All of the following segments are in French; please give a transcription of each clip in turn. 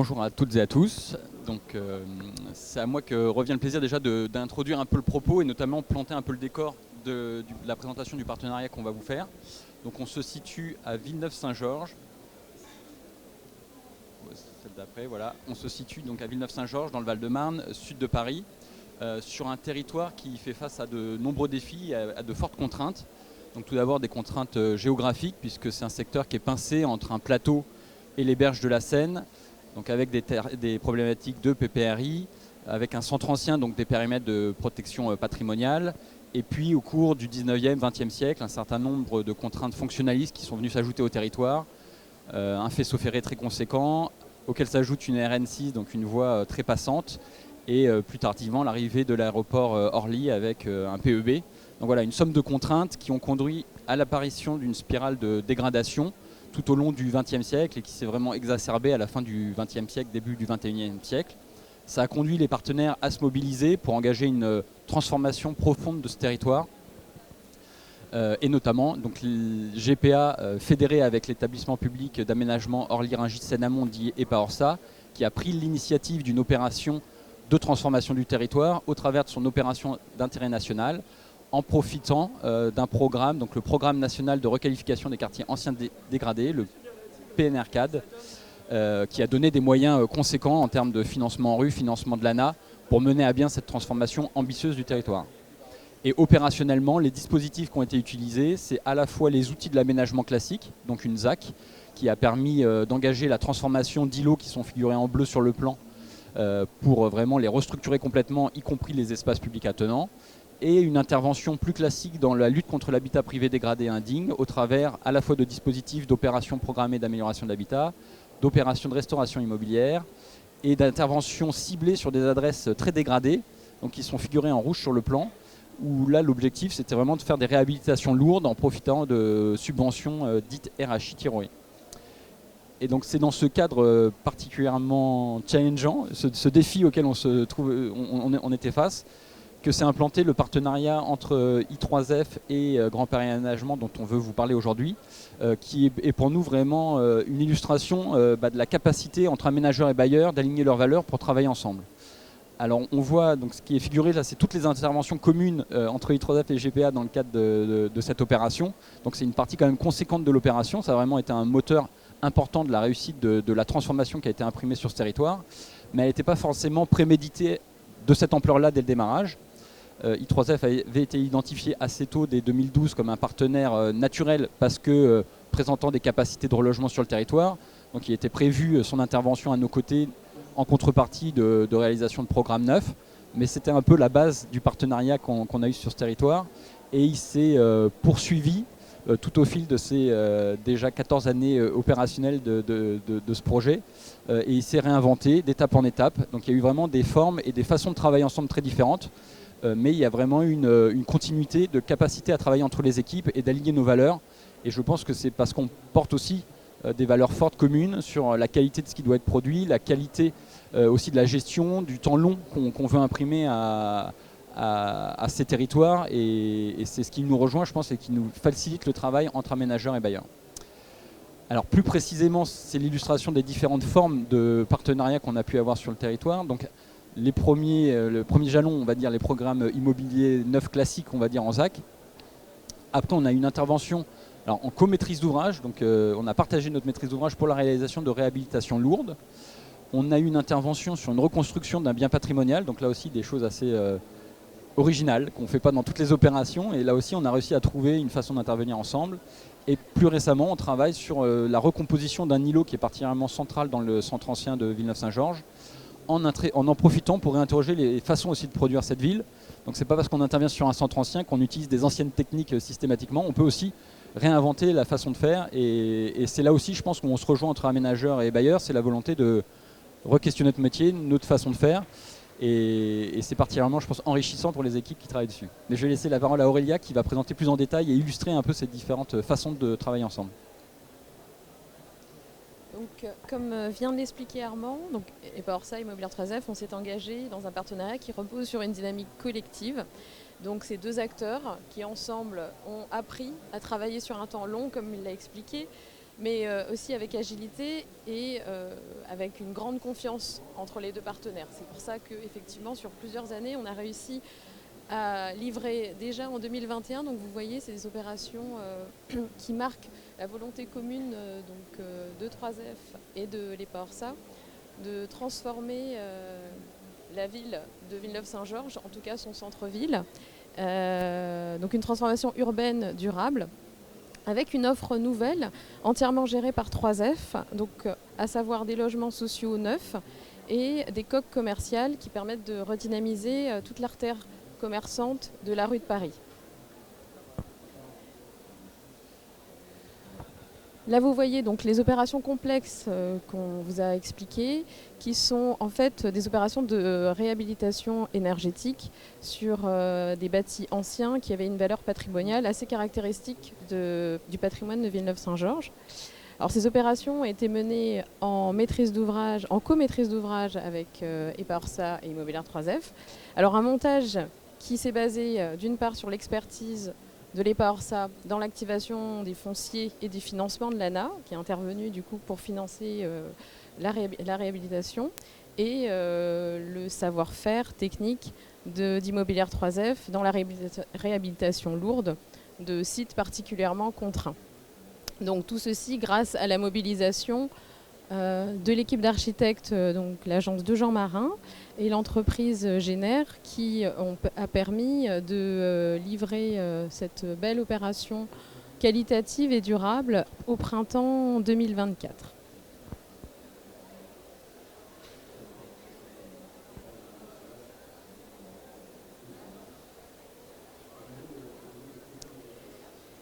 Bonjour à toutes et à tous. C'est à moi que revient le plaisir déjà d'introduire un peu le propos et notamment planter un peu le décor de la présentation du partenariat qu'on va vous faire. Donc on se situe à Villeneuve-Saint-Georges. Celle d'après, voilà. On se situe donc à Villeneuve-Saint-Georges dans le Val-de-Marne, sud de Paris, sur un territoire qui fait face à de nombreux défis, à de fortes contraintes. Donc tout d'abord des contraintes géographiques puisque c'est un secteur qui est pincé entre un plateau et les berges de la Seine. Donc avec des problématiques de PPRI, avec un centre ancien, donc des périmètres de protection patrimoniale, et puis au cours du 19e, 20e siècle, un certain nombre de contraintes fonctionnalistes qui sont venues s'ajouter au territoire, un faisceau ferré très conséquent, auquel s'ajoute une RN6, donc une voie très passante, et plus tardivement l'arrivée de l'aéroport Orly avec un PEB. Donc voilà, une somme de contraintes qui ont conduit à l'apparition d'une spirale de dégradation tout au long du XXe siècle et qui s'est vraiment exacerbée à la fin du XXe siècle, début du XXIe siècle. Ça a conduit les partenaires à se mobiliser pour engager une transformation profonde de ce territoire. Et notamment donc, le GPA fédéré avec l'établissement public d'aménagement Orly-Rungis-Seine-Amont dit EPA-ORSA, qui a pris l'initiative d'une opération de transformation du territoire au travers de son opération d'intérêt national, en profitant d'un programme, donc le Programme national de requalification des quartiers anciens dégradés, le PNRCAD, qui a donné des moyens conséquents en termes de financement en rue, financement de l'ANA, pour mener à bien cette transformation ambitieuse du territoire. Et opérationnellement, les dispositifs qui ont été utilisés, c'est à la fois les outils de l'aménagement classique, donc une ZAC, qui a permis d'engager la transformation d'îlots qui sont figurés en bleu sur le plan, pour vraiment les restructurer complètement, y compris les espaces publics attenants, et une intervention plus classique dans la lutte contre l'habitat privé dégradé et indigne, au travers à la fois de dispositifs d'opérations programmées d'amélioration de l'habitat, d'opérations de restauration immobilière, et d'interventions ciblées sur des adresses très dégradées, donc qui sont figurées en rouge sur le plan, où là l'objectif c'était vraiment de faire des réhabilitations lourdes en profitant de subventions dites RHI Tiroé. Et donc c'est dans ce cadre particulièrement challengeant, ce défi auquel on était face, que s'est implanté le partenariat entre I3F et Grand Paris Aménagement dont on veut vous parler aujourd'hui, qui est pour nous vraiment une illustration de la capacité entre aménageurs et bailleurs d'aligner leurs valeurs pour travailler ensemble. Alors on voit, donc ce qui est figuré là, c'est toutes les interventions communes entre I3F et GPA dans le cadre de cette opération. Donc c'est une partie quand même conséquente de l'opération, ça a vraiment été un moteur important de la réussite de la transformation qui a été imprimée sur ce territoire, mais elle n'était pas forcément préméditée de cette ampleur-là dès le démarrage. I3F avait été identifié assez tôt, dès 2012, comme un partenaire naturel parce que présentant des capacités de relogement sur le territoire. Donc il était prévu son intervention à nos côtés en contrepartie de réalisation de programmes neufs. Mais c'était un peu la base du partenariat qu'on a eu sur ce territoire. Et il s'est poursuivi tout au fil de ces déjà 14 années opérationnelles de ce projet. Et il s'est réinventé d'étape en étape. Donc il y a eu vraiment des formes et des façons de travailler ensemble très différentes. Mais il y a vraiment une continuité de capacité à travailler entre les équipes et d'aligner nos valeurs. Et je pense que c'est parce qu'on porte aussi des valeurs fortes communes sur la qualité de ce qui doit être produit, la qualité aussi de la gestion, du temps long qu'on veut imprimer à ces territoires. Et c'est ce qui nous rejoint, je pense, et qui nous facilite le travail entre aménageurs et bailleurs. Alors plus précisément, c'est l'illustration des différentes formes de partenariat qu'on a pu avoir sur le territoire. Donc, le premier jalon, on va dire les programmes immobiliers neufs classiques, on va dire en ZAC. Après, on a une intervention alors, en co-maîtrise d'ouvrage. Donc, on a partagé notre maîtrise d'ouvrage pour la réalisation de réhabilitation lourde. On a eu une intervention sur une reconstruction d'un bien patrimonial. Donc là aussi, des choses assez originales qu'on ne fait pas dans toutes les opérations. Et là aussi, on a réussi à trouver une façon d'intervenir ensemble. Et plus récemment, on travaille sur la recomposition d'un îlot qui est particulièrement central dans le centre ancien de Villeneuve-Saint-Georges, en profitant pour réinterroger les façons aussi de produire cette ville. Donc c'est pas parce qu'on intervient sur un centre ancien qu'on utilise des anciennes techniques systématiquement. On peut aussi réinventer la façon de faire. Et c'est là aussi, je pense, qu'on se rejoint entre aménageurs et bailleurs. C'est la volonté de re-questionner notre métier, notre façon de faire. Et c'est particulièrement, je pense, enrichissant pour les équipes qui travaillent dessus. Mais je vais laisser la parole à Aurélia qui va présenter plus en détail et illustrer un peu ces différentes façons de travailler ensemble. Donc, comme vient de l'expliquer Armand, donc EPA-ORSA et Immobilier 3F, on s'est engagé dans un partenariat qui repose sur une dynamique collective. Donc ces deux acteurs qui ensemble ont appris à travailler sur un temps long, comme il l'a expliqué, mais aussi avec agilité et avec une grande confiance entre les deux partenaires. C'est pour ça qu'effectivement, sur plusieurs années, on a réussi à livrer déjà en 2021. Donc vous voyez, c'est des opérations qui marquent la volonté commune de 3F et de l'EPA-ORSA de transformer la ville de Villeneuve-Saint-Georges, en tout cas son centre-ville, donc une transformation urbaine durable, avec une offre nouvelle entièrement gérée par 3F, donc à savoir des logements sociaux neufs et des coques commerciales qui permettent de redynamiser toute l'artère commerçante de la rue de Paris. Là, vous voyez donc les opérations complexes qu'on vous a expliquées, qui sont en fait des opérations de réhabilitation énergétique sur des bâtis anciens qui avaient une valeur patrimoniale assez caractéristique du patrimoine de Villeneuve-Saint-Georges. Alors, ces opérations ont été menées en maîtrise d'ouvrage, en co-maîtrise d'ouvrage avec EPA-ORSA et Immobilière 3F. Alors, un montage qui s'est basé d'une part sur l'expertise de l'EPA-ORSA dans l'activation des fonciers et des financements de l'ANA, qui est intervenu du coup pour financer la réhabilitation, et le savoir-faire technique d'Immobilière 3F dans la réhabilitation lourde de sites particulièrement contraints. Donc tout ceci grâce à la mobilisation de l'équipe d'architectes, donc l'agence de Jean Marin et l'entreprise Génère qui a permis de livrer cette belle opération qualitative et durable au printemps 2024.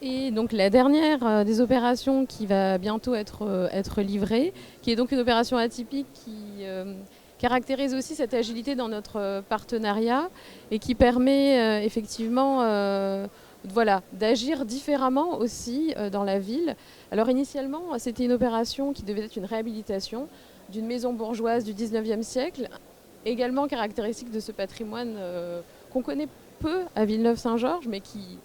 Et donc la dernière des opérations qui va bientôt être livrée, qui est donc une opération atypique qui caractérise aussi cette agilité dans notre partenariat et qui permet effectivement d'agir différemment aussi dans la ville. Alors initialement, c'était une opération qui devait être une réhabilitation d'une maison bourgeoise du 19e siècle, également caractéristique de ce patrimoine qu'on connaît peu à Villeneuve-Saint-Georges, mais qui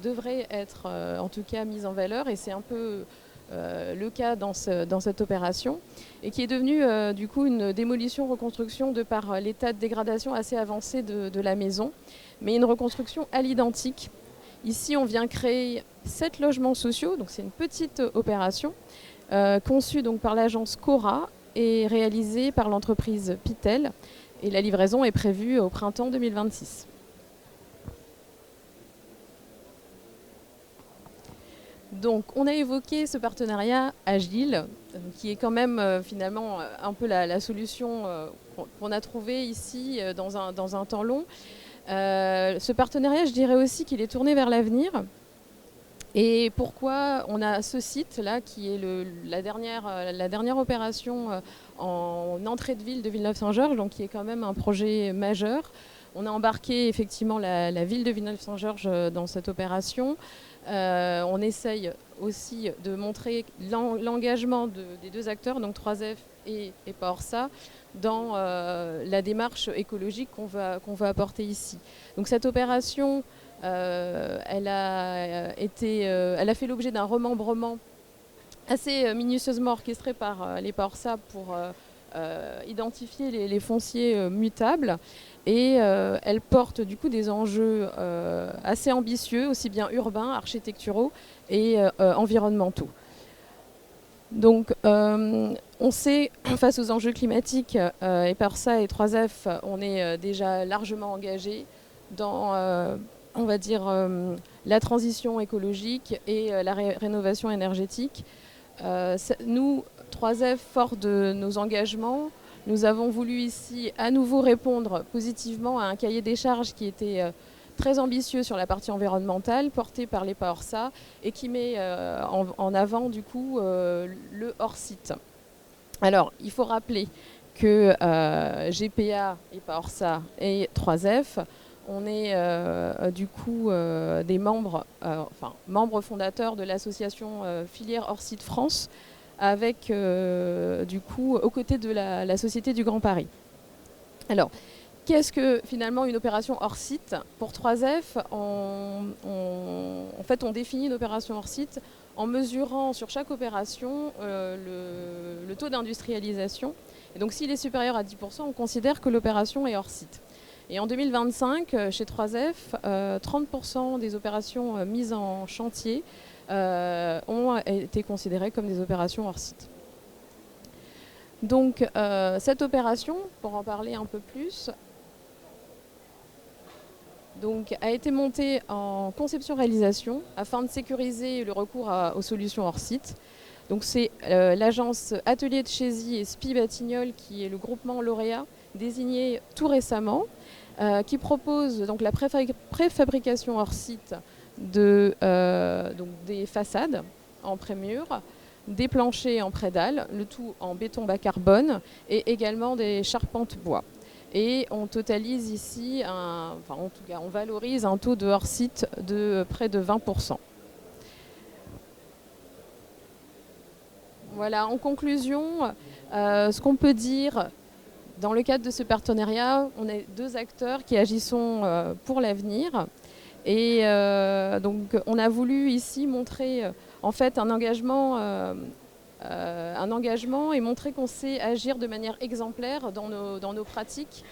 devrait être en tout cas mise en valeur, et c'est un peu le cas dans cette opération, et qui est devenue du coup une démolition-reconstruction de par l'état de dégradation assez avancé de la maison, mais une reconstruction à l'identique. Ici, on vient créer 7 logements sociaux, donc c'est une petite opération conçue donc par l'agence Cora et réalisée par l'entreprise Pitel, et la livraison est prévue au printemps 2026. Donc, on a évoqué ce partenariat agile, qui est quand même finalement un peu la solution qu'on a trouvée ici dans un temps long. Ce partenariat, je dirais aussi qu'il est tourné vers l'avenir. Et pourquoi on a ce site-là, qui est la dernière opération en entrée de ville de Villeneuve-Saint-Georges, donc qui est quand même un projet majeur. On a embarqué effectivement la ville de Villeneuve-Saint-Georges dans cette opération. On essaye aussi de montrer l'engagement des deux acteurs, donc 3F et EPA-ORSA, dans la démarche écologique qu'on va apporter ici. Donc cette opération, elle a fait l'objet d'un remembrement assez minutieusement orchestré par l'EPA-ORSA pour identifier les fonciers mutables. Et elle porte du coup des enjeux assez ambitieux, aussi bien urbains, architecturaux et environnementaux. Donc on sait, face aux enjeux climatiques, EPA-ORSA et 3F, on est déjà largement engagés dans, on va dire, la transition écologique et la rénovation énergétique. Nous, 3F, fort de nos engagements, nous avons voulu ici à nouveau répondre positivement à un cahier des charges qui était très ambitieux sur la partie environnementale, porté par l'EPA-ORSA et qui met en avant du coup le hors-site. Alors, il faut rappeler que GPA, EPA-ORSA et 3F, on est du coup des membres fondateurs de l'association Filière Hors-Site France, avec du coup aux côtés de la Société du Grand Paris. Alors, qu'est-ce que finalement une opération hors site? Pour 3F, en fait, on définit une opération hors site en mesurant sur chaque opération le taux d'industrialisation. Et donc s'il est supérieur à 10%, on considère que l'opération est hors site. Et en 2025, chez 3F, 30% des opérations mises en chantier ont été considérées comme des opérations hors site. Donc cette opération, pour en parler un peu plus, donc, a été montée en conception-réalisation afin de sécuriser le recours aux solutions hors site. Donc c'est l'agence Atelier de Chézy et SPI Batignolles, qui est le groupement lauréat désigné tout récemment, qui propose donc la préfabrication hors site donc des façades en pré-mur, des planchers en pré-dalle, le tout en béton bas carbone, et également des charpentes bois. Et on totalise ici, en tout cas on valorise un taux de hors site de près de 20%. Voilà, en conclusion, ce qu'on peut dire dans le cadre de ce partenariat, on est deux acteurs qui agissons pour l'avenir. Et donc on a voulu ici montrer en fait un engagement et montrer qu'on sait agir de manière exemplaire dans nos pratiques,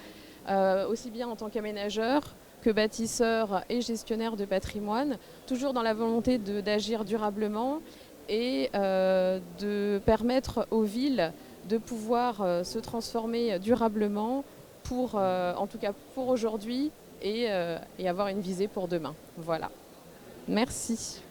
aussi bien en tant qu'aménageur que bâtisseur et gestionnaire de patrimoine, toujours dans la volonté d'agir durablement et de permettre aux villes de pouvoir se transformer durablement en tout cas pour aujourd'hui et avoir une visée pour demain. Voilà. Merci.